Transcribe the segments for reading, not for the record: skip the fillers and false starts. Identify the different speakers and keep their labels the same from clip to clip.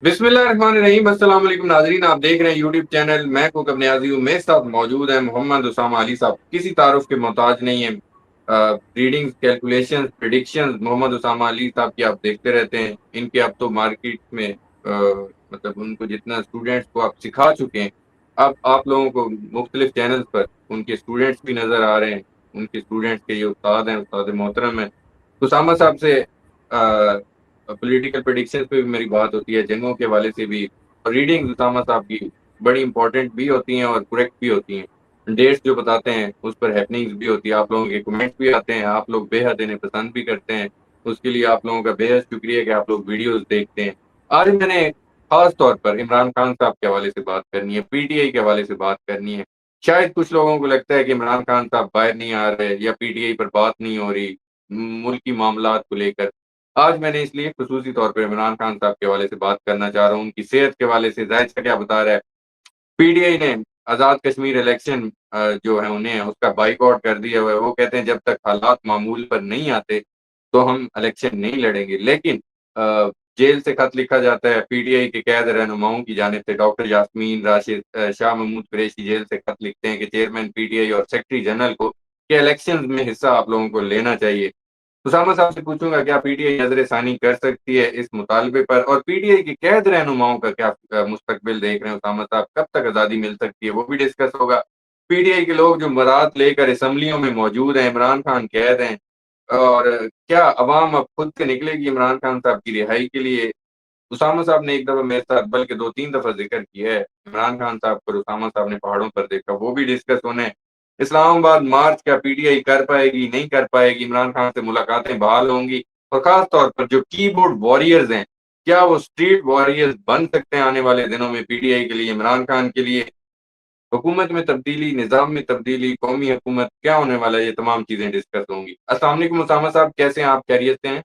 Speaker 1: बिस्मिल्लाहिर्रहमानिर्रहीम। अस्सलाम वालेकुम नाजरीन, आप देख रहे हैं यूट्यूब चैनल मैं को अपने आज़ी हूँ। मेरे साथ मौजूद है मोहम्मद उसामा अली साहब, किसी तारुफ के मोहताज नहीं है। Readings, calculations, predictions Mohammad Usama Ali साहब की आप देखते रहते हैं। इनके अब तो मार्केट में मतलब उनको जितना स्टूडेंट्स को आप सिखा चुके हैं, अब आप लोगों को मुख्तलिफ चैनल्स पर उनके स्टूडेंट्स भी नज़र आ रहे हैं। उनके स्टूडेंट्स के ये उस्ताद हैं, उस्ताद मोहतरम हैं। उसामा साहब से पॉलिटिकल प्रेडिक्शन पे भी मेरी बात होती है, जंगों के हवाले से भी। और रीडिंग उसामा साहब की बड़ी इंपॉर्टेंट भी होती हैं और करेक्ट भी होती हैं। डेट्स जो बताते हैं उस पर हैपनिंग्स भी होती है। आप लोगों के कमेंट्स भी आते हैं, आप लोग बेहद इन्हें पसंद भी करते हैं। उसके लिए आप लोगों का बेहद शुक्रिया कि आप लोग वीडियोस देखते हैं। आज मैंने खास तौर पर इमरान खान साहब के हवाले से बात करनी है, पीटीआई के हवाले से बात करनी है। शायद कुछ लोगों को लगता है कि इमरान खान साहब बाहर नहीं आ रहे या पीटीआई पर बात नहीं हो रही मुल्की मामलात को लेकर। आज मैंने इसलिए खुसूसी तौर पे इमरान खान साहब के हवाले से बात करना चाह रहा हूँ, उनकी सेहत के हवाले से। ज़ाहिर सा क्या बता रहा है, पीटीआई ने आज़ाद कश्मीर इलेक्शन जो है उन्हें उसका बाइकआउट कर दिया हुआ है। वो कहते हैं जब तक हालात मामूल पर नहीं आते, तो हम इलेक्शन नहीं लड़ेंगे। लेकिन जेल से खत लिखा जाता है पीटीआई के कैद रहनुमाओं की जानिब से। डॉक्टर यास्मीन, राशिद, शाह महमूद कुरैशी जेल से खत लिखते हैं कि चेयरमैन पीटीआई और सेक्रेटरी जनरल को कि इलेक्शंस में हिस्सा आप लोगों को लेना चाहिए। उसामा साहब से पूछूंगा क्या पीटीआई नजर-ए-सानी कर सकती है इस मुतालबे पर, और पीटीआई के कैद रहनुमाओं का क्या मुस्तकबिल देख रहे हैं उसामा साहब, कब तक आज़ादी मिल सकती है, वो भी डिस्कस होगा। पीटीआई के लोग जो बारात लेकर असेंबलियों में मौजूद हैं, इमरान खान कैद हैं, और क्या अवाम अब खुद से निकलेगी इमरान खान साहब की रिहाई के लिए। उसामा साहब ने एक दफ़ा मेरे साथ बल्कि 2-3 दफ़ा ज़िक्र किया है इमरान खान साहब को, उसामा साहब ने पहाड़ों पर देखा, वो भी डिस्कस होना है। इस्लामाबाद मार्च क्या पीटीआई कर पाएगी, नहीं कर पाएगी, इमरान खान से मुलाकातें बहाल होंगी, और ख़ास तौर पर जो कीबोर्ड वॉरियर्स हैं, क्या वो स्ट्रीट वॉरियर्स बन सकते हैं आने वाले दिनों में पीटीआई के लिए, इमरान खान के लिए। हुकूमत में तब्दीली, निज़ाम में तब्दीली, कौमी हुकूमत, क्या होने वाला है, ये तमाम चीज़ें डिस्कस होंगी। अस्सलाम वालेकुम उसामा साहब, कैसे हैं आप, खैरियत से हैं?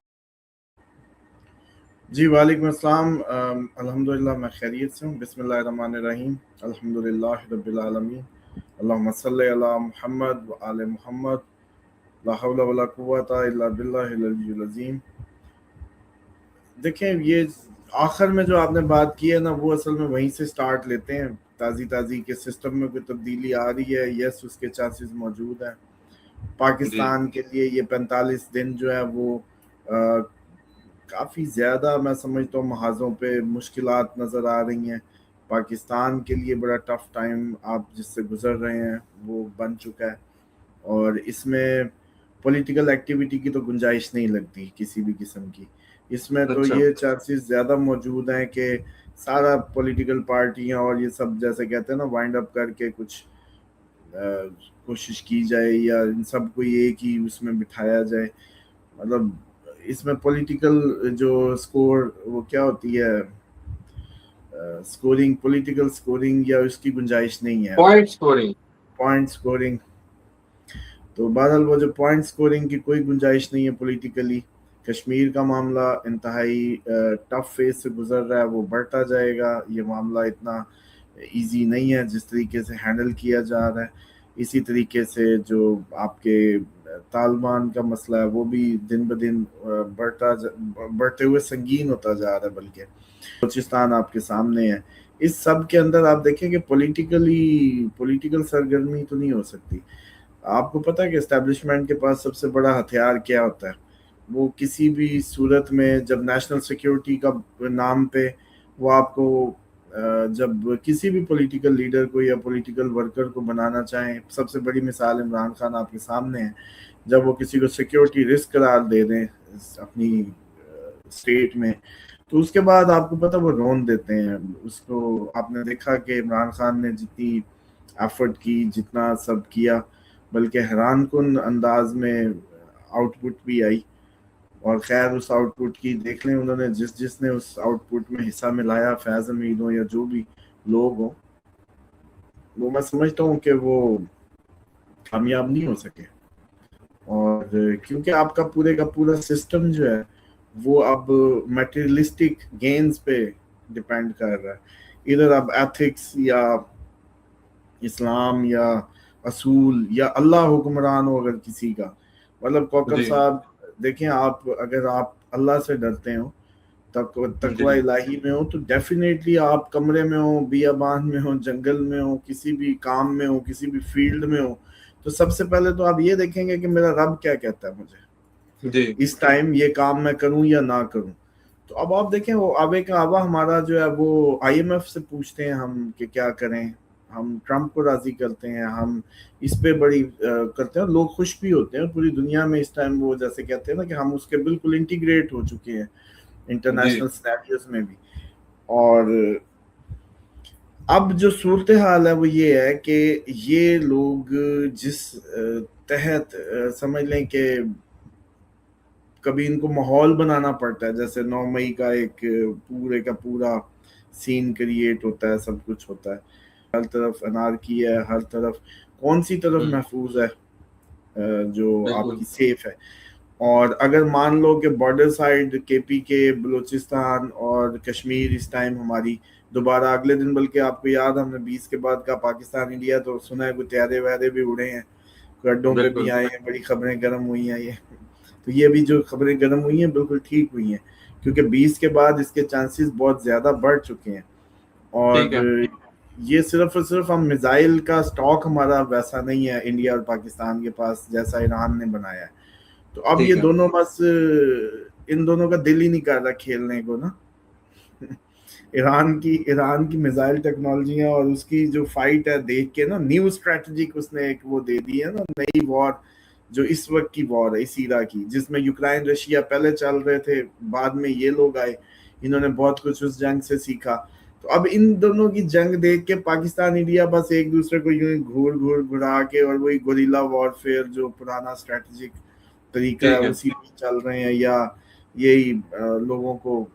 Speaker 2: जी वालेकुम अस्सलाम। अल्हम्दुलिल्लाह मैं खैरियत से हूँ। बिस्मिल्लाहिर्रहमानिर्रहीम। अल्हम्दुलिल्लाहि रब्बिल आलमीन। अल्लाहुम्मा सल्लि अला मुहम्मद व आले मुहम्मद। ला हौला वला कुव्वता इल्ला बिल्लाहिल अलिय्यिल अज़ीम। देखें, ये आखिर में जो आपने बात की है ना, वो असल में वहीं से स्टार्ट लेते हैं। ताज़ी ताज़ी के सिस्टम में कोई तब्दीली आ रही है, यस, उसके चांसेस मौजूद हैं।
Speaker 1: जी,
Speaker 2: पाकिस्तान के लिए ये 45 दिन जो है वो काफ़ी ज़्यादा, मैं समझता हूँ, महाज़ों पे मुश्किलात नज़र आ रही हैं। पाकिस्तान के लिए बड़ा टफ़ टाइम आप जिससे गुज़र रहे हैं वो बन चुका है, और इसमें पॉलिटिकल एक्टिविटी की तो गुंजाइश नहीं लगती किसी भी किस्म की। इसमें तो
Speaker 1: अच्छा,
Speaker 2: ये चांसेस ज़्यादा मौजूद हैं कि सारा पॉलिटिकल पार्टियां और ये सब, जैसे कहते हैं ना, वाइंड अप करके कुछ कोशिश की जाए या इन सबको एक ही उसमें बिठाया जाए। मतलब इसमें पॉलिटिकल जो स्कोर वो क्या होती है, स्कोरिंग, पॉलिटिकल स्कोरिंग या उसकी गुंजाइश नहीं है
Speaker 1: पॉइंट स्कोरिंग।
Speaker 2: Point scoring. तो बहरहाल वो जो पॉइंट स्कोरिंग की कोई गुंजाइश नहीं है पॉलिटिकली। कश्मीर का मामला इंतहाई टफ फेज से गुजर रहा है, वो बढ़ता जाएगा। ये मामला इतना इजी नहीं है जिस तरीके से हैंडल किया जा रहा है। इसी तरीके से जो आपके तालिबान का मसला है वो भी दिन ब दिन बढ़ते हुए संगीन होता जा रहा है। बल्कि बलूचिस्तान आपके सामने है। इस सब के अंदर आप देखें कि पॉलिटिकल सरगर्मी तो नहीं हो सकती। आपको पता है कि एस्टेब्लिशमेंट के पास सबसे बड़ा हथियार क्या होता है? वो किसी भी सूरत में जब नेशनल सिक्योरिटी का नाम पे वो आपको जब किसी भी पॉलिटिकल लीडर को या पॉलिटिकल वर्कर को बनाना चाहें, सबसे बड़ी मिसाल इमरान खान आपके सामने है। जब वो किसी को सिक्योरिटी रिस्क करार दे दें अपनी स्टेट में, तो उसके बाद आपको पता वो रोन देते हैं उसको। आपने देखा कि इमरान खान ने जितनी एफर्ट की, जितना सब किया, बल्कि हैरान कुन अंदाज में आउटपुट भी आई। और खैर उस आउटपुट की देख लें, उन्होंने जिसने उस आउटपुट में हिस्सा मिलाया, फैज़ अमीद हो या जो भी लोग हो, वो मैं समझता हूँ कि वो कामयाब नहीं हो सके। और क्योंकि आपका पूरे का पूरा सिस्टम जो है वो अब मटेरियलिस्टिक गेन्स पे डिपेंड कर रहा है। इधर अब एथिक्स या इस्लाम या असूल या अल्लाह हुक्मरान हो अगर किसी का, मतलब कौकब
Speaker 1: जी,
Speaker 2: साहब, देखें, आप अगर आप अल्लाह से डरते हो तकवा इलाही में हो, तो डेफिनेटली आप कमरे में हो, बियाबान में हो, जंगल में हो, किसी भी काम में हो, किसी भी फील्ड में हो, तो सबसे पहले तो आप ये देखेंगे कि मेरा रब क्या कहता है मुझे
Speaker 1: जी
Speaker 2: इस टाइम, ये काम मैं करूं या ना करूं। तो अब आप देखें, वो आबे का आबा हमारा जो है वो IMF से पूछते हैं हम कि क्या करें, हम ट्रम्प को राजी करते हैं, हम इस पे बड़ी करते हैं, लोग खुश भी होते हैं पूरी दुनिया में इस टाइम। वो जैसे कहते हैं ना कि हम उसके बिल्कुल इंटीग्रेट हो चुके हैं
Speaker 1: जी
Speaker 2: इंटरनेशनल सिनेरियोस में भी। और अब जो सूरत हाल है वो ये है कि ये लोग जिस तहत समझ लें कि कभी इनको माहौल बनाना पड़ता है, जैसे 9 मई का एक पूरे का पूरा सीन क्रिएट होता है, सब कुछ होता है, हर तरफ अनारकी है, हर तरफ कौन सी तरफ महफूज है जो
Speaker 1: बिल्कुल
Speaker 2: आपकी सेफ है। और अगर मान लो कि बॉर्डर साइड KP के बलूचिस्तान और कश्मीर इस टाइम हमारी दोबारा अगले दिन, बल्कि आपको याद हमने 20 के बाद का पाकिस्तान इंडिया, तो सुना है कोई तैयारे वैरे भी उड़े हैं, गड्ढों पे भी
Speaker 1: बिल्कुल
Speaker 2: आए हैं, बड़ी खबरें गर्म हुई हैं ये। तो ये भी जो खबरें गर्म हुई हैं बिल्कुल ठीक हुई हैं, क्योंकि 20 के बाद इसके चांसेस बहुत ज्यादा बढ़ चुके हैं।
Speaker 1: ठीक है
Speaker 2: और ये सिर्फ और सिर्फ हम मिसाइल का स्टॉक हमारा वैसा नहीं है इंडिया और पाकिस्तान के पास जैसा ईरान ने बनाया है। तो अब ये
Speaker 1: ठीक है
Speaker 2: दोनों बस इन दोनों का दिल ही नहीं कर रहा खेलने को ना। ईरान की मिसाइल टेक्नोलॉजियां और उसकी जो फाइट है देख के ना, न्यू स्ट्रेटेजिक उसने एक वो दे दी है ना, नई वॉर जो इस वक्त की वॉर है इस इरा की, जिसमें यूक्रेन रशिया पहले चल रहे थे, बाद में ये लोग आए, इन्होंने बहुत कुछ उस जंग से सीखा। तो अब इन दोनों की जंग देख के पाकिस्तान इंडिया बस एक दूसरे को यूं घूर घुरा के, और वही गोरिल्ला वॉरफेयर जो पुराना स्ट्रेटेजिक तरीका है
Speaker 1: ठीक है
Speaker 2: उसी में चल रहे हैं, या यही लोगों को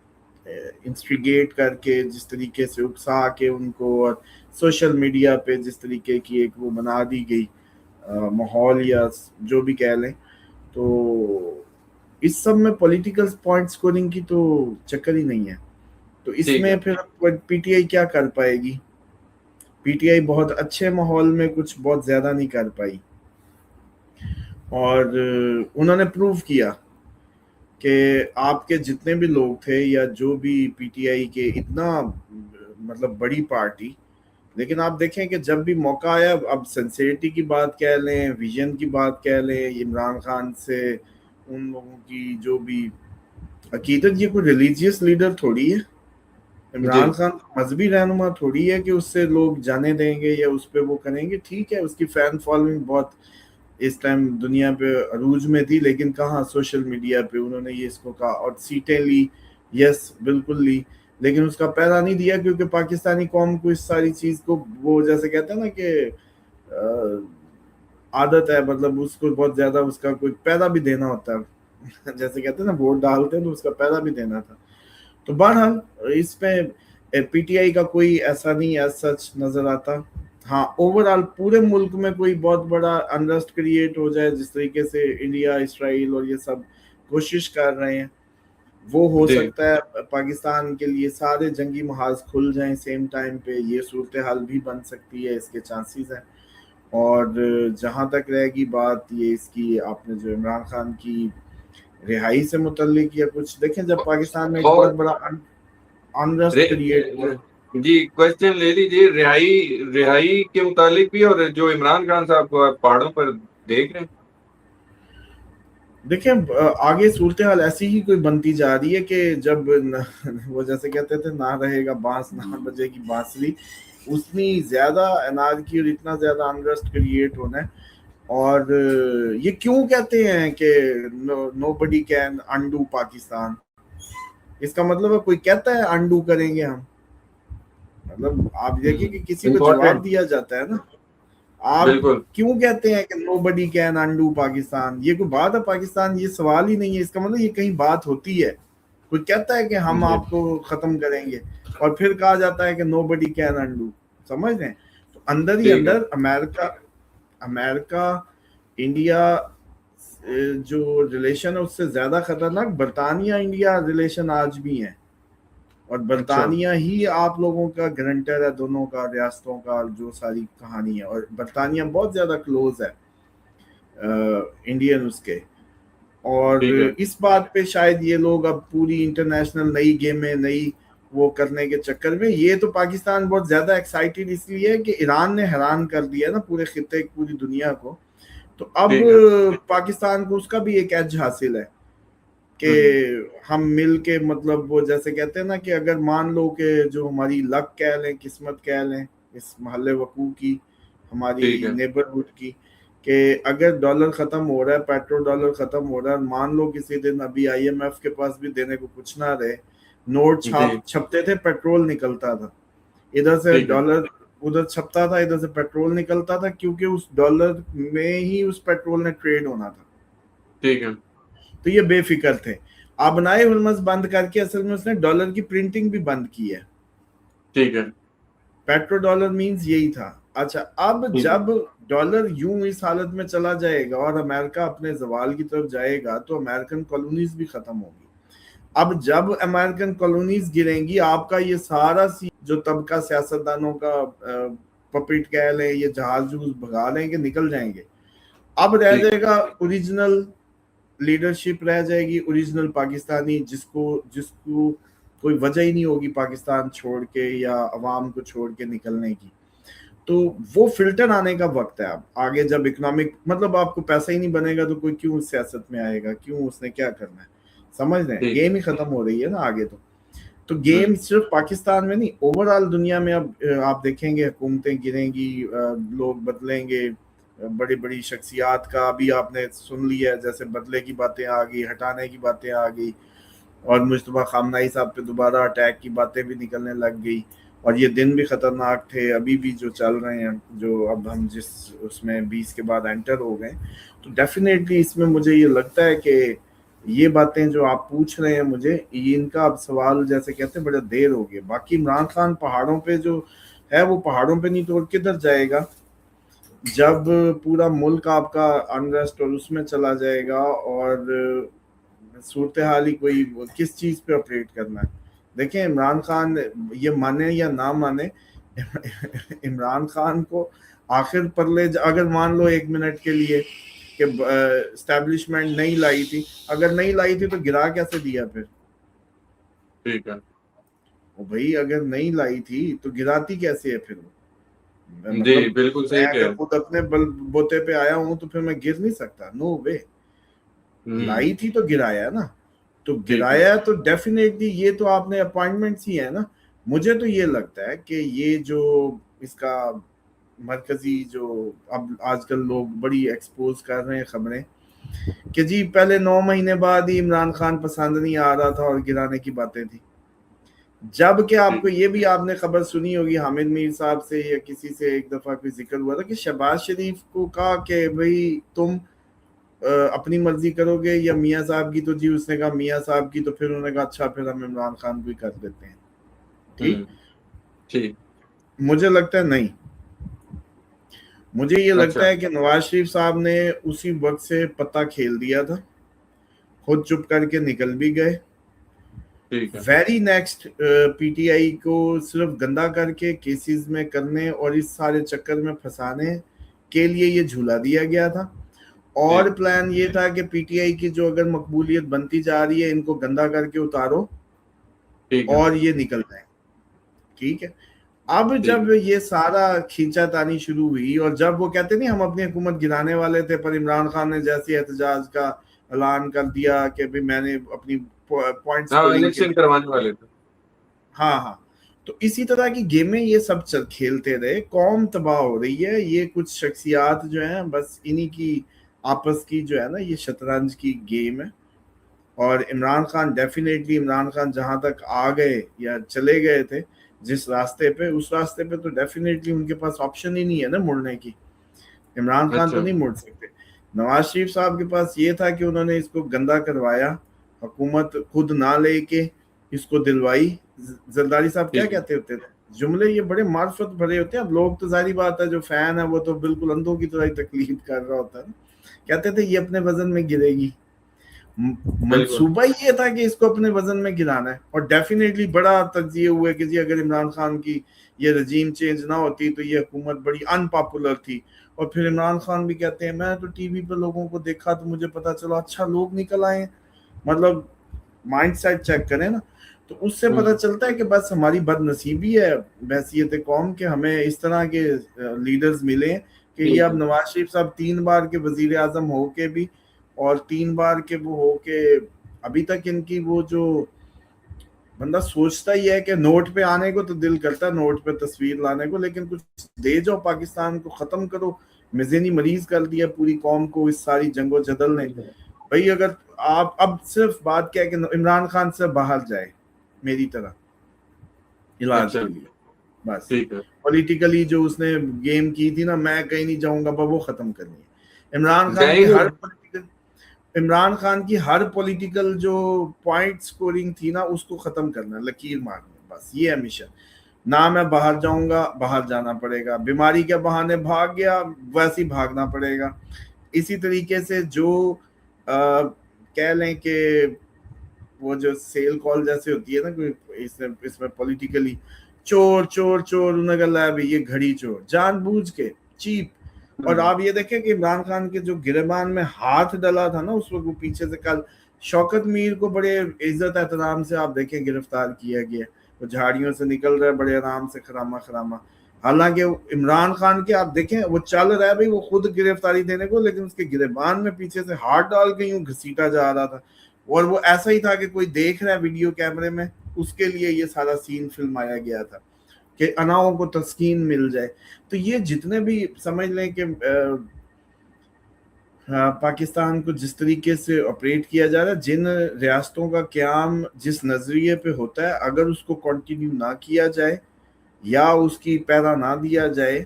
Speaker 2: इंस्टिगेट करके जिस तरीके से उकसा के उनको, और सोशल मीडिया पे जिस तरीके की एक वो बना दी गई माहौल या जो भी कह लें, तो इस सब में पॉलिटिकल पॉइंट स्कोरिंग की तो चक्कर ही नहीं है। तो
Speaker 1: ठीक
Speaker 2: इसमें
Speaker 1: है
Speaker 2: फिर PTI क्या कर पाएगी? PTI बहुत अच्छे माहौल में कुछ बहुत ज्यादा नहीं कर पाई, और उन्होंने प्रूव किया कि आपके जितने भी लोग थे या जो भी PTI के इतना मतलब बड़ी पार्टी, लेकिन आप देखें कि जब भी मौका आया, अब सिंसेरिटी की बात कह लें, विजन की बात कह लें, इमरान खान से उन लोगों की जो भी अकीदत, ये कोई रिलीजियस लीडर थोड़ी है,
Speaker 1: जी
Speaker 2: इमरान खान मजहबी रहनुमा थोड़ी है कि उससे लोग जाने देंगे या उस पर वो करेंगे। ठीक है, उसकी फैन फॉलोइंग बहुत इस टाइम दुनिया पे अरूज में थी, लेकिन कहाँ सोशल मीडिया पे उन्होंने ये इसको कहा और सीटें ली, यस बिल्कुल ली, लेकिन उसका पैरा नहीं दिया, क्योंकि पाकिस्तानी कौम को इस सारी चीज को वो जैसे कहते हैं ना कि आदत है, मतलब उसको बहुत ज्यादा उसका कोई पैरा भी देना होता है। जैसे कहते हैं ना वोट डालते हैं तो उसका पैरा भी देना था। तो बहरहाल इस पे PTI का कोई ऐसा नहीं एज सच नजर आता। हाँ, ओवरऑल पूरे मुल्क में कोई बहुत बड़ा अनरेस्ट क्रिएट हो जाए जिस तरीके से इंडिया इसराइल और ये सब कोशिश कर रहे हैं, वो हो
Speaker 1: जी
Speaker 2: सकता है पाकिस्तान के लिए सारे जंगी महाज खुल जाएं सेम टाइम पे, ये सूरत हाल भी बन सकती है, इसके चांसेस हैं। और जहां तक रहेगी बात ये इसकी, आपने जो इमरान खान की रिहाई से मुतल्लिक या कुछ देखें, जब पाकिस्तान में एक बहुत
Speaker 1: और
Speaker 2: बड़ा अनरेस्ट क्रिएट हुआ।
Speaker 1: जी क्वेश्चन ले लीजिए, रिहाई रिहाई के मुतालिक भी, और जो इमरान खान साहब को आप पहाड़ों पर देख रहे हैं।
Speaker 2: देखिए आगे सूरत हाल ऐसी ही कोई बनती जा रही है कि जब वो जैसे कहते थे ना रहेगा बांस ना बजेगी बांसुरी, उतनी ज्यादा अनारकी और इतना ज्यादा अनरेस्ट क्रिएट होना है। और ये क्यों कहते हैं कि नोबडी कैन अंडू पाकिस्तान, इसका मतलब है कोई कहता है अंडू करेंगे हम, मतलब आप देखिए कि किसी को जवाब
Speaker 1: इम्पोर्टेंट
Speaker 2: दिया जाता है ना। आप
Speaker 1: बिल्कुल
Speaker 2: क्यों कहते हैं कि नोबडी कैन अंडू पाकिस्तान, ये कोई बात है पाकिस्तान, ये सवाल ही नहीं है, इसका मतलब ये कहीं बात होती है, कोई कहता है कि हम
Speaker 1: जी
Speaker 2: आपको खत्म करेंगे, और फिर कहा जाता है कि नोबडी कैन अंडू, समझ रहे हैं? तो अंदर ही
Speaker 1: ठीक है
Speaker 2: अंदर अमेरिका अमेरिका इंडिया जो रिलेशन है उससे ज्यादा खतरनाक बरतानिया इंडिया रिलेशन आज भी है, और
Speaker 1: अच्छा
Speaker 2: बरतानिया ही आप लोगों का गारंटर है दोनों का, रियासतों का, जो सारी कहानी है, और बरतानिया बहुत ज्यादा क्लोज है इंडियन उसके। اور
Speaker 1: ٹھیک ہے
Speaker 2: اس بات پہ شاید یہ لوگ اب پوری انٹرنیشنل نئی گیمیں نئی وہ کرنے کے چکر میں، یہ تو پاکستان بہت زیادہ ایکسائٹیڈ اس لیے ہے کہ ایران نے حیران کر دیا نا پورے خطے پوری دنیا کو، تو اب
Speaker 1: ٹھیک ہے
Speaker 2: پاکستان کو اس کا بھی ایک ایج حاصل ہے کہ
Speaker 1: ہوں
Speaker 2: ہم مل کے مطلب وہ جیسے کہتے ہیں نا کہ اگر مان لو کہ جو ہماری لک کہہ لیں، قسمت کہہ لیں اس محل وقوع کی، ہماری
Speaker 1: ٹھیک ہے
Speaker 2: نیبرہڈ کی، کہ اگر ڈالر ختم ہو رہا ہے، پیٹرول ڈالر ختم ہو رہا ہے، اور مان لو کسی دن ابھی آئی ایم ایف کے پاس بھی دینے کو کچھ نہ رہے، نوٹ
Speaker 1: جی
Speaker 2: چھپتے تھے، پیٹرول نکلتا تھا، ادھر سے
Speaker 1: ٹھیک ہے
Speaker 2: ڈالر ادھر چھپتا تھا، ادھر سے پیٹرول نکلتا تھا، کیونکہ اس ڈالر میں ہی اس پیٹرول نے ٹریڈ ہونا تھا،
Speaker 1: ٹھیک ہے
Speaker 2: تو یہ بے فکر تھے۔ ابنائے ہرمز بند کر کے اصل میں اس نے ڈالر کی پرنٹنگ بھی بند کی ہے،
Speaker 1: ٹھیک ہے
Speaker 2: پیٹرو ڈالر مینز یہی تھا۔ اچھا اب
Speaker 1: ٹھیک ہے
Speaker 2: جب ڈالر یوں اس حالت میں چلا جائے گا اور امریکہ اپنے زوال کی طرف جائے گا تو امریکن کالونیز بھی ختم ہوگی۔ اب جب امریکن کالونیز گریں گی، آپ کا یہ سارا جو طبقہ سیاستدانوں کا پپٹ کہہ لیں، یہ جہاز جوز بھگا لیں گے، نکل جائیں گے، اب رہ
Speaker 1: ٹھیک
Speaker 2: جائے گا اوریجنل لیڈرشپ، رہ جائے گی اوریجنل پاکستانی، جس کو کوئی وجہ ہی نہیں ہوگی پاکستان چھوڑ کے یا عوام کو چھوڑ کے نکلنے کی۔ تو وہ فلٹر آنے کا وقت ہے اب آگے، جب اکنامک مطلب آپ کو پیسہ ہی نہیں بنے گا تو کوئی کیوں سیاست میں آئے گا، کیوں اس نے کیا کرنا ہے، سمجھ رہے ہیں؟
Speaker 1: ٹھیک
Speaker 2: گیم ہی ختم ہو رہی ہے نا آگے تو گیم صرف پاکستان میں نہیں، اوور آل دنیا میں اب آپ دیکھیں گے حکومتیں گریں گی، لوگ بدلیں گے، بڑی بڑی شخصیات کا ابھی آپ نے سن لیا ہے، جیسے بدلے کی باتیں آ گئی، ہٹانے کی باتیں آ گئی، اور مصطفیٰ خامنہئی صاحب پہ دوبارہ اٹیک کی باتیں بھی نکلنے لگ گئی، اور یہ دن بھی خطرناک تھے، ابھی بھی جو چل رہے ہیں، جو اب ہم جس اس میں 20 کے بعد انٹر ہو گئے، تو ڈیفینیٹلی اس میں مجھے یہ لگتا ہے کہ یہ باتیں جو آپ پوچھ رہے ہیں مجھے، ان کا اب سوال جیسے کہتے ہیں بڑا دیر ہو گیا۔ باقی عمران خان پہاڑوں پہ جو ہے وہ پہاڑوں پہ نہیں تو کدھر جائے گا جب پورا ملک آپ کا انریسٹ اور اس میں چلا جائے گا، اور صورتحال ہی کوئی کس چیز پہ آپریٹ کرنا ہے۔ دیکھیں عمران خان یہ مانے یا نہ مانے، عمران خان کو آخر پرلے اگر مان لو 1 منٹ کے لیے کہ اسٹیبلشمنٹ نہیں لائی تھی، اگر نہیں لائی تھی تو گرا کیسے دیا پھر؟
Speaker 1: ٹھیک ہے
Speaker 2: بھائی اگر نہیں لائی تھی تو گراتی کیسے ہے پھر؟
Speaker 1: جی
Speaker 2: مطلب
Speaker 1: بالکل
Speaker 2: میں
Speaker 1: صحیح کہہ
Speaker 2: اگر خود اپنے بل بوتے پہ آیا ہوں تو پھر میں گر نہیں سکتا، نو وے، لائی تھی تو گرایا نا، تو
Speaker 1: ٹھیک ہے
Speaker 2: گرایا تو ڈیفینیٹلی یہ تو آپ نے اپوائنٹمنٹس ہی ہے نا۔ مجھے تو یہ لگتا ہے کہ یہ جو اس کا مرکزی جو اب آج کل لوگ بڑی ایکسپوز کر رہے ہیں خبریں کہ جی پہلے 9 مہینے بعد ہی عمران خان پسند نہیں آ رہا تھا اور گرانے کی باتیں تھی، جب کہ آپ کو یہ بھی آپ نے خبر سنی ہوگی حامد میر صاحب سے یا کسی سے ایک دفعہ کوئی ذکر ہوا تھا کہ شہباز شریف کو کہا کہ بھئی تم اپنی مرضی کرو گے یا میاں صاحب کی، تو جی اس نے کہا میاں صاحب کی، تو پھر انہوں نے کہا اچھا پھر ہم عمران خان کو ہی کر دیتے ہیں، ٹھیک۔
Speaker 1: ٹھیک
Speaker 2: مجھے لگتا ہے نہیں، مجھے یہ
Speaker 1: اچھا
Speaker 2: لگتا ہے کہ نواز شریف صاحب نے اسی وقت سے پتہ کھیل دیا تھا، خود چپ کر کے نکل بھی گئے،
Speaker 1: ٹھیک ہے
Speaker 2: very next P T I کو صرف گندا کر کے کیسز میں کرنے اور اس سارے چکر میں پھنسانے کے لیے یہ جھولا دیا گیا تھا، اور پلان یہ تھا کہ پی ٹی آئی کی جو اگر مقبولیت بنتی جا رہی ہے ان کو گندا کر کے اتارو
Speaker 1: ٹھیک ہے
Speaker 2: اور یہ نکل جائیں، ٹھیک ہے۔ اب
Speaker 1: ٹھیک
Speaker 2: جب یہ سارا کھینچا تانی شروع ہوئی اور جب وہ کہتے نہیں ہم اپنی حکومت گرانے والے تھے، پر عمران خان نے جیسے احتجاج کا اعلان کر دیا کہ بھی میں نے اپنی پوائنٹ
Speaker 1: ہاں
Speaker 2: سکورنگ کے
Speaker 1: الیکشن
Speaker 2: لیے،
Speaker 1: کروانے والے تھے
Speaker 2: ہاں تو اسی طرح کی گیمیں یہ سب کھیلتے رہے، قوم تباہ ہو رہی ہے، یہ کچھ شخصیات جو ہیں بس انہی کی آپس کی جو ہے نا یہ شطرنج کی گیم ہے، اور عمران خان ڈیفینیٹلی عمران خان جہاں تک آ گئے یا چلے گئے تھے جس راستے پہ، اس راستے پہ تو ڈیفینیٹلی ان کے پاس آپشن ہی نہیں ہے نا مڑنے کی، عمران خان تو
Speaker 1: اچھا
Speaker 2: نہیں مڑ سکتے۔ نواز شریف صاحب کے پاس یہ تھا کہ انہوں نے اس کو گندا کروایا، حکومت خود نہ لے کے اس کو دلوائی۔ زرداری صاحب کیا
Speaker 1: ٹھیک ہے
Speaker 2: کہتے ہوتے تھے جملے، یہ بڑے معرفت بھرے ہوتے ہیں، اب لوگ تو ظاہری بات ہے جو فین ہے وہ تو بالکل اندھوں کی طرح ہی تکلیف کر رہا ہوتا ہے، کہتے تھے یہ اپنے وزن میں گرے گی، मंसूबा ये था कि इसको अपने वजन में गिराना है, और डेफिनेटली बड़ा तज्जिया हुआ कि जी अगर इमरान खान की ये रजीम चेंज ना होती तो ये हुकूमत बड़ी अनपॉपुलर थी। और फिर इमरान खान भी कहते हैं मैं तो टीवी पे लोगों को देखा तो मुझे पता चला अच्छा लोग निकल आए, मतलब माइंड सेट चेक करें ना, तो उससे पता चलता है कि बस हमारी बदनसीबी है बहसियत कौम के हमें इस तरह के लीडर्स मिले कि ये अब नवाज शरीफ साहब 3 बार के वजीर आजम हो के भी और 3 बार के वो हो के अभी तक इनकी वो जो बंदा सोचता ही है कि नोट पे आने को तो दिल करता है, नोट पे तस्वीर लाने को, लेकिन कुछ दे जाओ, पाकिस्तान को खत्म करो। मिज़नी मरीज कर दिया पूरी कौम को इस सारी जंगो जदल ने। भाई अगर आप अब सिर्फ बात क्या है कि इमरान खान से बाहर जाए मेरी तरह इलाज के लिए, बस पॉलिटिकली जो उसने गेम की थी ना, मैं कहीं नहीं जाऊंगा, वो खत्म करनी है। इमरान खान की हर पॉलिटिकल जो पॉइंट स्कोरिंग थी ना उसको खत्म करना, लकीर मारनी, बस ये है मिशन। ना मैं बाहर जाऊंगा, बाहर जाना पड़ेगा, बीमारी के बहाने भाग गया वैसे ही भागना पड़ेगा। इसी तरीके से जो कह लें कि वो जो सेल कॉल जैसे होती है ना इसमें पॉलिटिकली चोर चोर चोर उन्हें गला है ये घड़ी चोर जानबूझ के चीप। और आप ये देखें कि इमरान खान के जो गिरबान में हाथ डला था ना उस वक्त, वो पीछे से कल शौकत मीर को बड़े इज्जत एहतराम से आप देखें गिरफ्तार किया गया, वो झाड़ियों से निकल रहा है बड़े आराम से खरामा खरामा। हालांकि इमरान खान के आप देखें वो चल रहा है भाई वो खुद गिरफ्तारी देने को, लेकिन उसके गिरबान में पीछे से हाथ डाल के यूं घसीटा जा रहा था, और वो ऐसा ही था कि कोई देख रहा है वीडियो कैमरे में, उसके लिए ये सारा सीन फिल्माया गया था कि अनाओं को तस्कीन मिल जाए। तो ये जितने भी समझ लें कि पाकिस्तान को जिस तरीके से ऑपरेट किया जा रहा है, जिन रियासतों का क़याम जिस नज़रिए पे होता है, अगर उसको कंटिन्यू ना किया जाए या उसकी पैरा ना दिया जाए,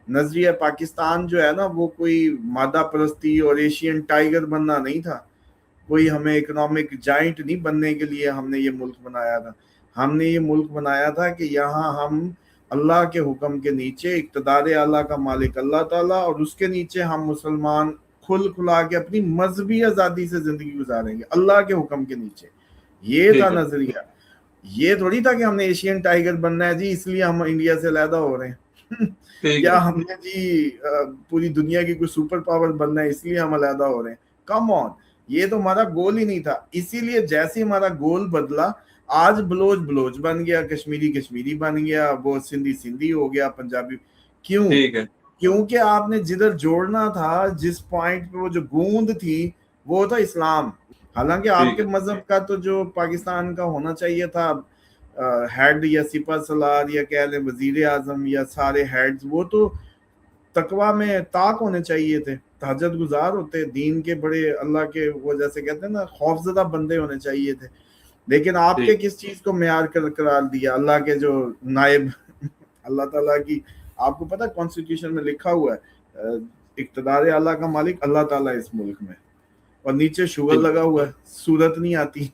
Speaker 2: नज़रिया पाकिस्तान जो है ना वो कोई मादा परस्ती और एशियन टाइगर बनना नहीं था, कोई हमें इकोनॉमिक जाइंट नहीं बनने के लिए हमने ये मुल्क बनाया था। हमने ये मुल्क बनाया था कि यहाँ हम अल्लाह के हुक्म के नीचे, इक़्तिदार आला का मालिक अल्लाह ताला, और उसके नीचे हम मुसलमान खुल खुला के अपनी मजहबी आज़ादी से ज़िंदगी गुजारेंगे अल्लाह के हुक्म के नीचे। ये था नज़रिया, ये थोड़ी था कि हमने एशियन टाइगर बनना है जी इसलिए हम इंडिया से अलहदा हो रहे हैं या हमने जी पूरी दुनिया की कोई सुपर पावर बनना है इसलिए हम अलहदा हो रहे हैं। कम ऑन, ये तो हमारा गोल ही नहीं था। इसीलिए जैसे हमारा गोल बदला, आज बलोच बलोच बन गया, कश्मीरी कश्मीरी बन गया, वो सिंधी सिंधी हो गया, पंजाबी। क्यों? क्योंकि आपने जिधर जोड़ना था, जिस पॉइंट पे वो जो गूंद थी वो था इस्लाम। हालांकि आपके मजहब का तो जो पाकिस्तान का होना चाहिए था हेड या सिपा सलार या कह लें वजीर आजम या सारे हेड्स, वो तो तकवा में ताक होने चाहिए थे, तहज्जुद गुजार होते, दीन के बड़े अल्लाह के वो जैसे कहते हैं ना खौफजदा बंदे होने चाहिए थे। लेकिन आपके किस चीज को मेयार करार दिया? अल्लाह के जो नायब अल्लाह ताला की, आपको पता है कॉन्स्टिट्यूशन में लिखा हुआ है इक़्तिदार आला का मालिक अल्लाह ताला इस मुल्क में, और नीचे शुगर लगा हुआ है, सूरत नहीं आती।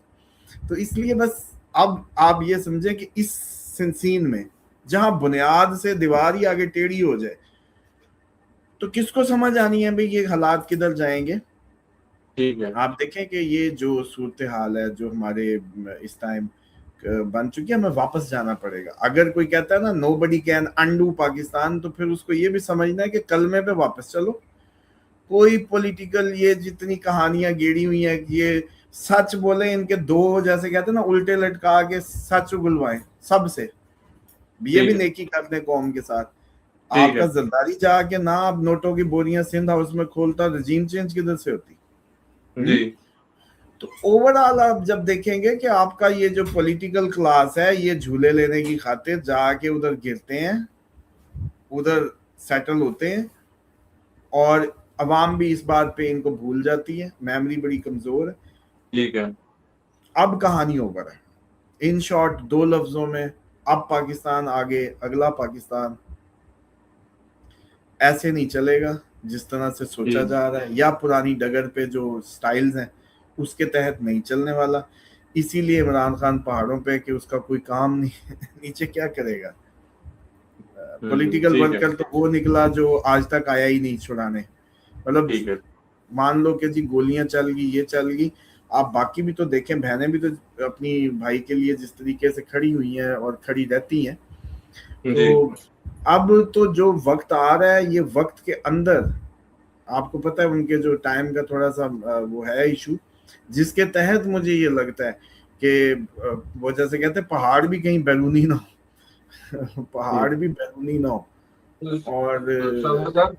Speaker 2: तो इसलिए बस अब आप ये समझें कि इस सीन में जहां बुनियाद से दीवार ही आगे टेढ़ी हो जाए तो किसको समझ आनी है भाई ये हालात किधर जाएंगे। ठीक है, आप देखें कि ये जो सूरत हाल है जो हमारे इस टाइम बन चुकी है, हमें वापस जाना पड़ेगा। अगर कोई कहता है ना नोबडी कैन अनडू पाकिस्तान, तो फिर उसको ये भी समझना है कि कलमे पे वापस चलो। कोई पॉलिटिकल ये जितनी कहानियां गेड़ी हुई हैं, ये सच बोले, इनके दो जैसे कहते हैं ना उल्टे लटका के सच उगलवाएं सबसे, ये भी नेकी करते कौम के साथ। आपका जरदारी जाके ना अब नोटों की बोरियां सिंध हाउस में खोलता, रजीम चेंज किधर से होती जी। तो ओवरऑल आप जब देखेंगे कि आपका ये जो पॉलिटिकल क्लास है ये झूले लेने की खातिर जाके उधर गिरते हैं, उधर सेटल होते हैं, और अवाम भी इस बात पे इनको भूल जाती है, मेमोरी बड़ी कमजोर है। ठीक है, अब कहानी ओवर है। इन शॉर्ट 2 लफ्जों में, अब पाकिस्तान आगे, अगला पाकिस्तान ऐसे नहीं चलेगा जिस तरह से सोचा जा रहा है, या पुरानी डगर पे जो स्टाइल्स हैं उसके तहत नहीं चलने वाला। इसीलिए इमरान खान पहाड़ों पे कि उसका कोई काम नहीं नीचे क्या करेगा। पॉलिटिकल वर्कर तो वो निकला जो आज तक आया ही नहीं छुड़ाने। मतलब मान लो कि जी गोलियां चल गई, ये चल गई, آپ باقی بھی تو دیکھیں, بہنیں بھی تو اپنی بھائی کے لیے جس طریقے سے کھڑی ہوئی ہیں اور کھڑی رہتی ہیں. تو
Speaker 1: جی
Speaker 2: اب تو جو وقت آ رہا ہے, یہ وقت کے اندر آپ کو پتہ ہے ان کے جو ٹائم کا تھوڑا سا وہ ہے ایشو, جس کے تحت مجھے یہ لگتا ہے کہ وہ جیسے کہتے ہیں پہاڑ بھی کہیں بیرونی نہ ہو, پہاڑ بھی بیرونی نہ ہو. اور
Speaker 1: اسامہ صاحب,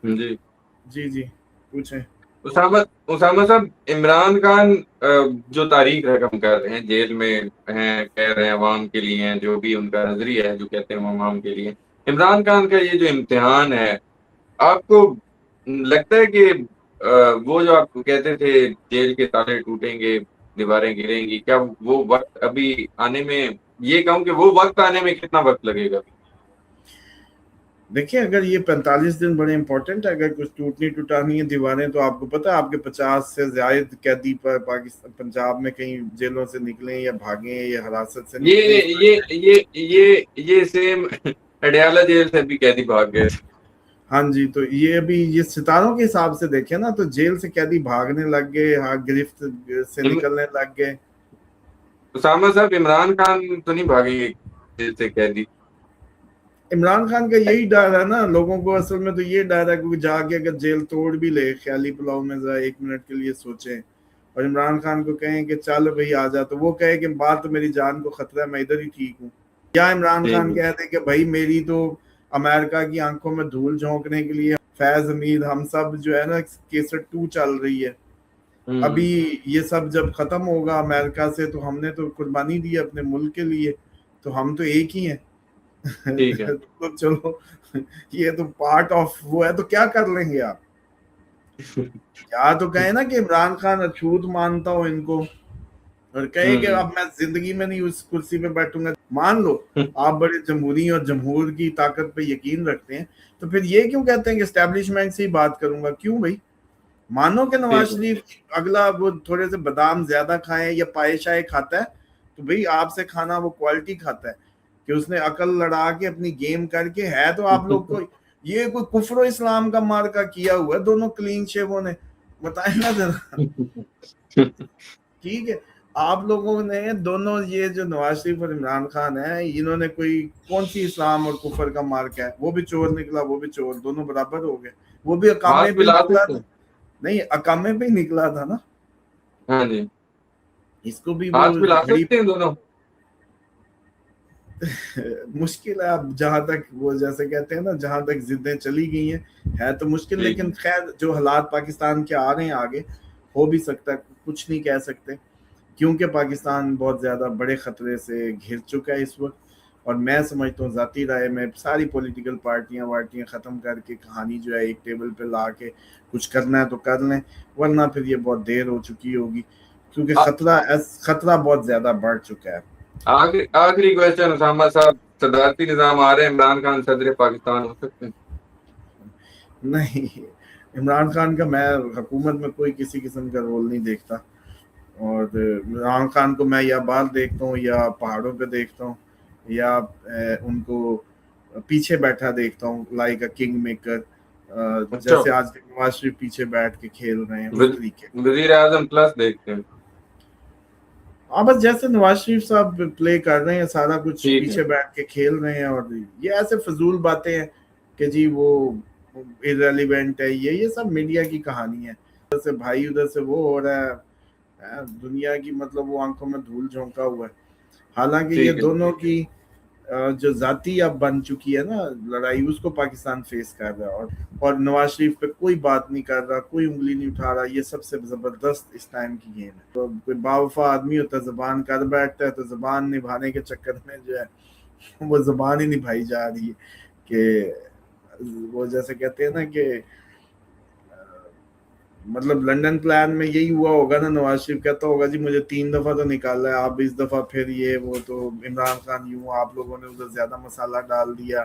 Speaker 1: جی
Speaker 2: جی جی پوچھیں.
Speaker 1: اسامہ صاحب, عمران خان جو تاریخ رقم کر رہے ہیں, جیل میں ہیں, کہہ رہے ہیں عوام کے لیے ہیں, جو بھی ان کا نظریہ ہے جو کہتے ہیں عوام کے لیے, عمران خان کا یہ جو امتحان ہے, آپ کو لگتا ہے کہ وہ جو آپ کو کہتے تھے جیل کے تالے ٹوٹیں گے, دیواریں گریں گی, کیا وہ وقت ابھی آنے میں, یہ کہوں کہ وہ وقت آنے میں کتنا وقت لگے گا؟
Speaker 2: دیکھیں اگر یہ 45 دن بڑے امپورٹنٹ ہے, اگر کچھ ٹوٹنی ٹوٹانی ہے دیواریں, تو آپ کو پتہ ہے آپ کے 50 سے زائد قیدی پر پاکستان پنجاب میں کہیں جیلوں سے نکلیں یا بھاگیں یا حراست سے نکلیں.
Speaker 1: یہ سیم اڈیالہ جیل سے بھی قیدی بھاگ گئے.
Speaker 2: ہاں جی, تو یہ ابھی یہ ستاروں کے حساب سے دیکھیں نا, تو جیل سے قیدی بھاگنے لگ گئے, ہاں گرفت سے نکلنے لگ گئے.
Speaker 1: اسامہ صاحب, عمران خان تو نہیں بھاگیں گے جیل سے قیدی؟
Speaker 2: عمران خان کا یہی ڈر ہے نا لوگوں کو, اصل میں تو یہ ڈر ہے کہ جا کے اگر جیل توڑ بھی لے, خیالی پلاؤ میں ذرا 1 منٹ کے لیے سوچیں اور عمران خان کو کہیں کہ چل بھائی آ جا, تو وہ کہے کہ بات تو میری جان کو خطرہ ہے, میں ادھر ہی ٹھیک ہوں. یا عمران
Speaker 1: جی
Speaker 2: خان
Speaker 1: جی.
Speaker 2: کہتے کہ بھائی میری تو امریکہ کی آنکھوں میں دھول جھونکنے کے لیے فیض حمید ہم سب جو ہے نا کیسٹ 2 چل رہی ہے, ابھی یہ سب جب ختم ہوگا امریکہ سے, تو ہم نے تو قربانی دی اپنے ملک کے لیے, تو ہم تو ایک ہی ہیں.
Speaker 1: ٹھیک ہے.
Speaker 2: تو چلو یہ تو پارٹ آف وہ ہے, تو کیا کر لیں گے آپ؟ یا تو کہیں نا کہ عمران خان اچھوت مانتا ہو ان کو اور کہے کہ اب میں زندگی میں نہیں اس کرسی پہ بیٹھوں گا. مان لو آپ بڑے جمہوری اور جمہور کی طاقت پہ یقین رکھتے ہیں, تو پھر یہ کیوں کہتے ہیں کہ اسٹیبلشمنٹ سے ہی بات کروں گا؟ کیوں بھائی؟ مانو کہ نواز
Speaker 1: ٹھیک ہے.
Speaker 2: شریف اگلا وہ تھوڑے سے بادام زیادہ کھائیں یا پائے شائے کھاتا ہے, تو بھئی آپ سے کھانا وہ کوالٹی کھاتا ہے کہ اس نے عقل لڑا کے اپنی گیم کر کے, ہے تو آپ لوگ کو یہ کوئی کفر و اسلام کا مارکا کیا ہوا ہے دونوں کلین شیووں نے, بتائیں نا ذرا. ٹھیک ہے, آپ لوگوں نے دونوں, یہ جو نواز شریف اور عمران خان ہیں, انہوں نے کوئی کون سی اسلام اور کفر کا مارکا ہے؟ وہ بھی چور نکلا, وہ بھی چور, دونوں برابر ہو گئے. وہ بھی اقامے
Speaker 1: ہاتھ
Speaker 2: پہ ہی
Speaker 1: ملا
Speaker 2: نکلا
Speaker 1: سکتے
Speaker 2: تھا,
Speaker 1: ہیں.
Speaker 2: نہیں اقامے پہ ہی نکلا تھا نا.
Speaker 1: ہاں جی,
Speaker 2: اس کو بھی وہ
Speaker 1: ہاتھ ملا
Speaker 2: گھڑی
Speaker 1: سکتے ہیں دونوں.
Speaker 2: مشکل ہے اب, جہاں تک وہ جیسے کہتے ہیں نا جہاں تک ضدیں چلی گئی ہیں ہے تو مشکل,
Speaker 1: ٹھیک ہے.
Speaker 2: لیکن خیر جو حالات پاکستان کے آ رہے ہیں آگے, ہو بھی سکتا ہے, کچھ نہیں کہہ سکتے, کیونکہ پاکستان بہت زیادہ بڑے خطرے سے گھر چکا ہے اس وقت. اور میں سمجھتا ہوں ذاتی رائے میں ساری پولیٹیکل پارٹیاں ختم کر کے کہانی جو ہے ایک ٹیبل پہ لا کے کچھ کرنا ہے تو کر لیں, ورنہ پھر یہ بہت دیر ہو چکی ہوگی, کیونکہ خطرہ بہت زیادہ بڑھ چکا ہے.
Speaker 1: آخری کوشچن اسامہ صاحب, صدارتی نظام آ رہے ہیں, عمران خان صدر پاکستان ہو سکتے ہیں؟
Speaker 2: نہیں, عمران خان کا میں حکومت میں کوئی کسی قسم کا رول نہیں دیکھتا, اور عمران خان کو میں یا باہر دیکھتا ہوں یا پہاڑوں پہ دیکھتا ہوں یا ان کو پیچھے بیٹھا دیکھتا ہوں, لائک اے کنگ میکر,
Speaker 1: اچھا,
Speaker 2: جیسے آج نواز شریف پیچھے بیٹھ کے کھیل رہے ہیں اس طریقے.
Speaker 1: وزیر اعظم پلس دیکھتے ہیں.
Speaker 2: ہاں بس جیسے نواز شریف صاحب پلے کر رہے ہیں, سارا کچھ
Speaker 1: ٹھیک ہے.
Speaker 2: پیچھے بیٹھ کے کھیل رہے ہیں, اور یہ ایسے فضول باتیں ہیں کہ جی وہ irrelevant ہے, یہ سب میڈیا کی کہانی ہے. ادھر سے بھائی ادھر سے وہ ہو رہا ہے, دنیا کی مطلب وہ آنکھوں میں دھول جھونکا ہوا ہے. حالانکہ یہ
Speaker 1: ٹھیک ہے.
Speaker 2: دونوں کی جو ذاتی اب بن چکی ہے نا لڑائی, اس کو پاکستان فیس کر رہا ہے, اور نواز شریف پہ کوئی بات نہیں کر رہا, کوئی انگلی نہیں اٹھا رہا. یہ سب سے زبردست اس ٹائم کی گیم ہے. تو کوئی باوفا آدمی ہوتا ہے, زبان کر بیٹھتا ہے, تو زبان نبھانے کے چکر میں جو ہے وہ زبان ہی نبھائی جا رہی ہے. کہ وہ جیسے کہتے ہیں نا کہ مطلب لنڈن پلان میں یہی ہوا ہوگا نا, نواز شریف کہتا ہوگا جی مجھے 3 دفعہ تو نکالا ہے, آپ اس دفعہ پھر یہ وہ, تو عمران خان یوں, آپ لوگوں نے ادھر زیادہ مسالہ ڈال دیا,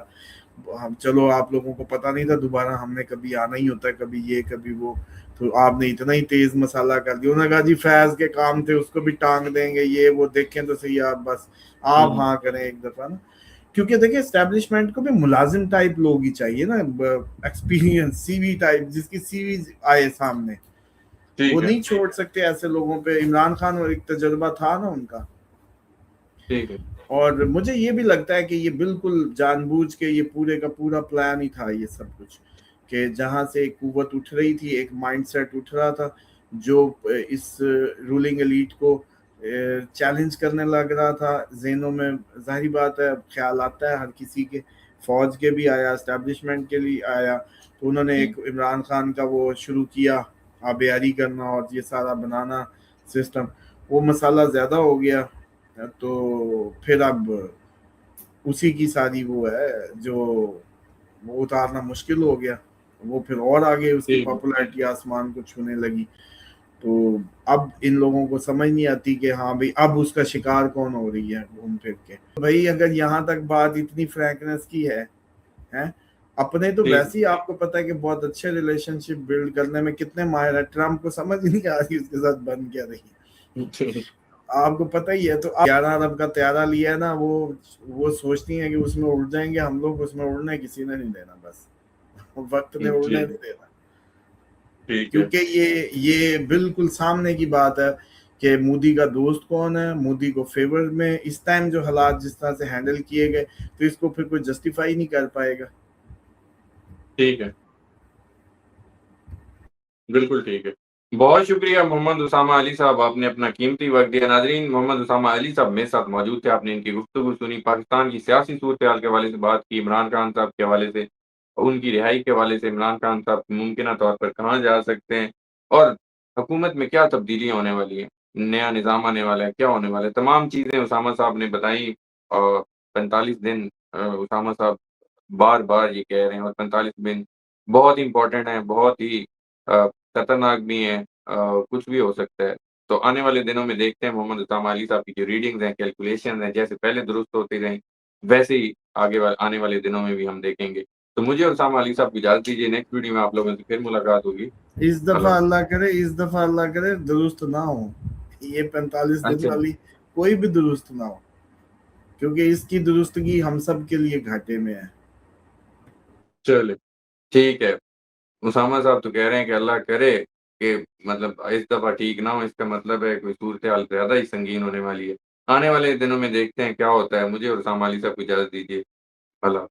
Speaker 2: چلو آپ لوگوں کو پتہ نہیں تھا, دوبارہ ہم نے کبھی آنا ہی ہوتا ہے, کبھی یہ کبھی وہ, تو آپ نے اتنا ہی تیز مسالہ کر دیا. انہوں نے کہا جی فیض کے کام تھے, اس کو بھی ٹانگ دیں گے, یہ وہ دیکھیں تو صحیح, آپ بس آپ ہاں کریں ایک دفعہ نا. کیونکہ دیکھیں اسٹیبلشمنٹ کو بھی ملازم ٹائپ لوگ ہی چاہیے نا, ایکسپیرینس سی وی ٹائپ, جس کی سی وی آئے سامنے.
Speaker 1: ठीक
Speaker 2: वो
Speaker 1: है,
Speaker 2: नहीं छोड़ सकते ऐसे लोगों पे। इमरान खान और एक तजर्बा था ना उनका।
Speaker 1: ठीक है,
Speaker 2: और मुझे ये भी लगता है कि ये बिल्कुल जानबूझ के ये पूरे का पूरा प्लान ही था ये सब कुछ, कि जहाँ से एक कुव्वत उठ रही थी, एक माइंडसेट उठ रहा था जो इस रूलिंग एलीट को चैलेंज करने लग रहा था ज़हनों में। जाहिर बात है, ख्याल आता है हर किसी के, फौज के भी आया, एस्टेब्लिशमेंट के लिए आया। तो उन्होंने
Speaker 1: हुँ,
Speaker 2: एक इमरान खान का वो शुरू किया, आबियारी करना और ये सारा बनाना सिस्टम। वो मसाला ज़्यादा हो गया, तो फिर अब उसी की सारी वो है जो वो उतारना मुश्किल हो गया। वो फिर और आगे उसकी
Speaker 1: ठीक है,
Speaker 2: पॉपुलैरिटी आसमान को छूने लगी। तो अब इन लोगों को समझ नहीं आती कि हाँ भाई अब उसका शिकार कौन हो रही है घूम फिर के। तो भाई अगर यहाँ तक बात इतनी फ्रैंकनेस की है, अपने तो
Speaker 1: ठीक
Speaker 2: वैसे ही आपको पता है कि बहुत अच्छे रिलेशनशिप बिल्ड करने में कितने माहिर है। ट्रम्प को समझ ही नहीं आ रही उसके साथ बन क्या रही है।
Speaker 1: है।
Speaker 2: आपको पता ही है। तो 11 अरब का त्यारा लिया है ना, वो सोचती हैं कि उसमें उड़ जाएंगे हम लोग, उसमें उड़ने किसी ने नहीं देना, बस वक्त ने उड़ने
Speaker 1: जी,
Speaker 2: नहीं देना।
Speaker 1: ठीक है,
Speaker 2: क्योंकि ये बिल्कुल सामने की बात है कि मोदी का दोस्त कौन है, मोदी को फेवर में इस टाइम जो हालात जिस तरह से हैंडल किए गए, तो इसको फिर कोई जस्टिफाई नहीं कर पाएगा।
Speaker 1: ठीक है, बिल्कुल ठीक है। बहुत शुक्रिया मोहम्मद उसामा अली साहब, आपने अपना कीमती वक़्त दिया। नाज़रीन, मोहम्मद उसामा अली साहब मेरे साथ मौजूद थे, आपने इनकी गुफ्तगू सुनी, पाकिस्तान की सियासी सूरत-ए-हाल के हवाले से बात की, इमरान खान साहब के हवाले से, उनकी रिहाई के हवाले से, इमरान खान साहब मुमकिना तौर पर कहाँ जा सकते हैं और हुकूमत में क्या तब्दीलियाँ होने वाली हैं, नया निज़ाम आने वाला है, क्या होने वाला है, तमाम चीज़ें उसामा साहब ने बताई। और 45 दिन उसामा साहब बार-बार ये कह रहे हैं और 45 दिन बहुत इम्पोर्टेंट हैं, बहुत ही खतरनाक भी हैं, कुछ भी हो सकता है। तो आने वाले दिनों में देखते हैं मोहम्मद उसामा अली साहब की जो रीडिंग्स हैं, कैलकुलेशंस हैं, जैसे पहले दुरुस्त होती रहीं, वैसे ही आने वाले दिनों में भी हम देखेंगे। तो मुझे और उसामा अली साहब को इजाज़त दीजिए, नेक्स्ट वीडियो में आप लोगों से फिर मुलाकात होगी।
Speaker 2: इस दफा
Speaker 1: अल्लाह
Speaker 2: अल्लाह करे, इस दफा अल्लाह करे दुरुस्त ना हो, ये 45 दिन
Speaker 1: अच्छा,
Speaker 2: वाली कोई भी दुरुस्त ना हो, क्योंकि इसकी दुरुस्तगी हम सब के लिए घाटे में है।
Speaker 1: चलिए, ठीक है। उसामा साहब तो कह रहे हैं कि अल्लाह करे कि मतलब इस दफ़ा ठीक ना हो, इसका मतलब है कोई सूरत-ए-हाल ज़्यादा ही संगीन होने वाली है। आने वाले दिनों में देखते हैं क्या होता है। मुझे और उसामा अली साहब को इजाज़त दीजिए। अल्लाह